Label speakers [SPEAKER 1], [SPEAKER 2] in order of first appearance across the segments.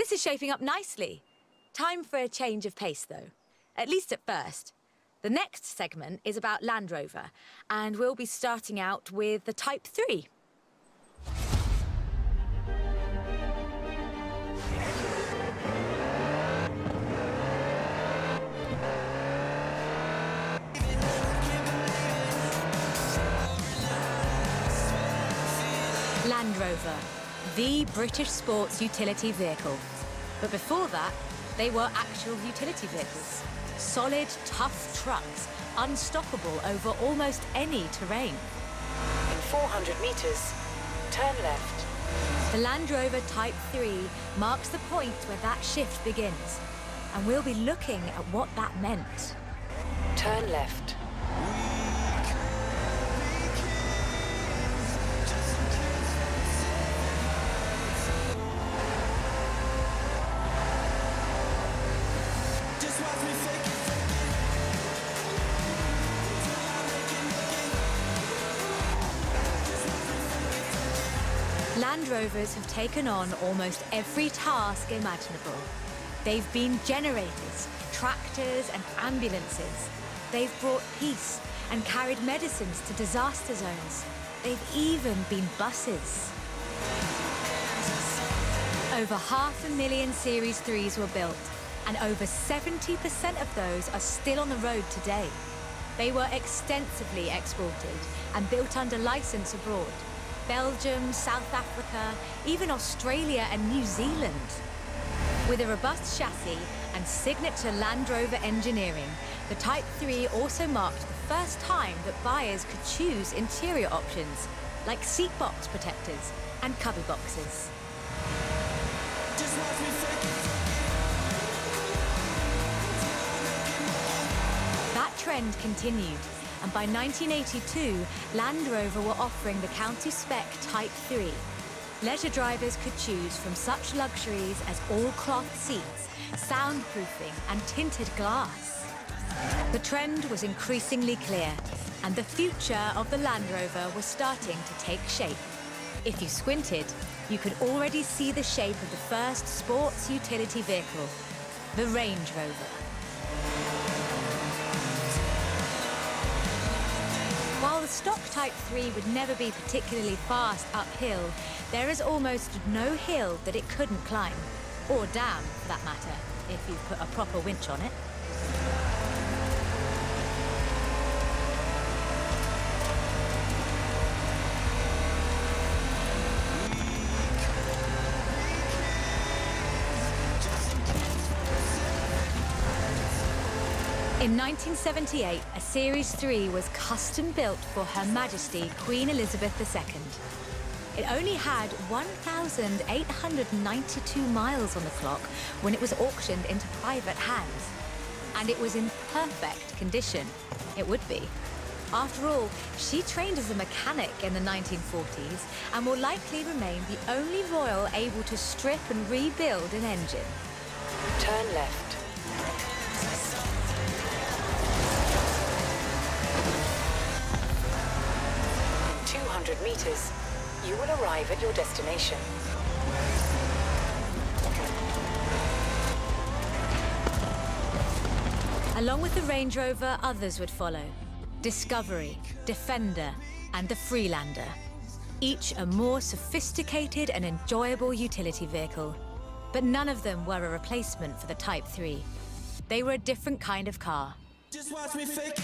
[SPEAKER 1] This is shaping up nicely. Time for a change of pace, though. At least at first. The next segment is about Land Rover, and we'll be starting out with the Type 3. Land Rover, the British sports utility vehicle. But before that, they were actual utility vehicles. Solid, tough trucks, unstoppable over almost any terrain.
[SPEAKER 2] In 400 meters, turn left.
[SPEAKER 1] The Land Rover Type 3 marks the point where that shift begins. And we'll be looking at what that meant.
[SPEAKER 2] Turn left.
[SPEAKER 1] Land Rovers have taken on almost every task imaginable. They've been generators, tractors and ambulances. They've brought peace and carried medicines to disaster zones. They've even been buses. Over 500,000 Series 3s were built, and over 70% of those are still on the road today. They were extensively exported and built under license abroad. Belgium, South Africa, even Australia and New Zealand. With a robust chassis and signature Land Rover engineering, the Type 3 also marked the first time that buyers could choose interior options, like seat box protectors and cubby boxes. That trend continued. And by 1982, Land Rover were offering the county spec Type 3. Leisure drivers could choose from such luxuries as all-cloth seats, soundproofing and tinted glass. The trend was increasingly clear, and the future of the Land Rover was starting to take shape. If you squinted, you could already see the shape of the first sports utility vehicle, the Range Rover. While the stock Type 3 would never be particularly fast uphill, there is almost no hill that it couldn't climb. Or down, for that matter, if you put a proper winch on it. In 1978, a Series 3 was custom-built for Her Majesty Queen Elizabeth II. It only had 1,892 miles on the clock when it was auctioned into private hands. And it was in perfect condition. It would be. After all, she trained as a mechanic in the 1940s and will likely remain the only royal able to strip and rebuild an engine.
[SPEAKER 2] Turn left. 200 meters, you will arrive at your destination.
[SPEAKER 1] Along with the Range Rover, others would follow. Discovery, Defender, and the Freelander. Each a more sophisticated and enjoyable utility vehicle. But none of them were a replacement for the Type 3. They were a different kind of car.
[SPEAKER 3] Just watch me fake it.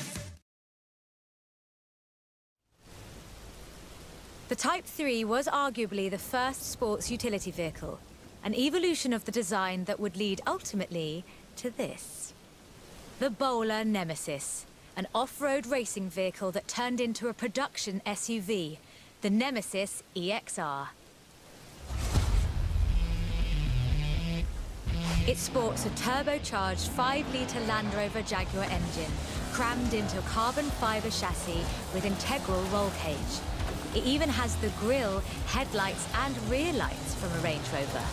[SPEAKER 1] The Type 3 was arguably the first sports utility vehicle, an evolution of the design that would lead ultimately to this. The Bowler Nemesis, an off-road racing vehicle that turned into a production SUV, the Nemesis EXR. It sports a turbocharged 5-litre Land Rover Jaguar engine, crammed into a carbon fibre chassis with integral roll cage. It even has the grille, headlights and rear lights from a Range Rover.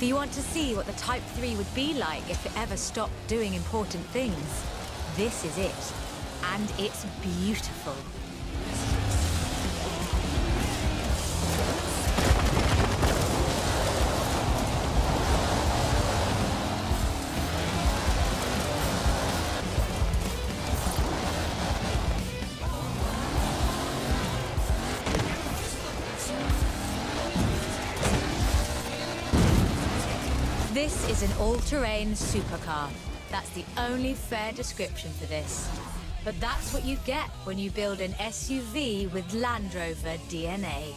[SPEAKER 1] Do you want to see what the Type 3 would be like if it ever stopped doing important things? This is it. And it's beautiful. This is an all-terrain supercar. That's the only fair description for this. But that's what you get when you build an SUV with Land Rover DNA.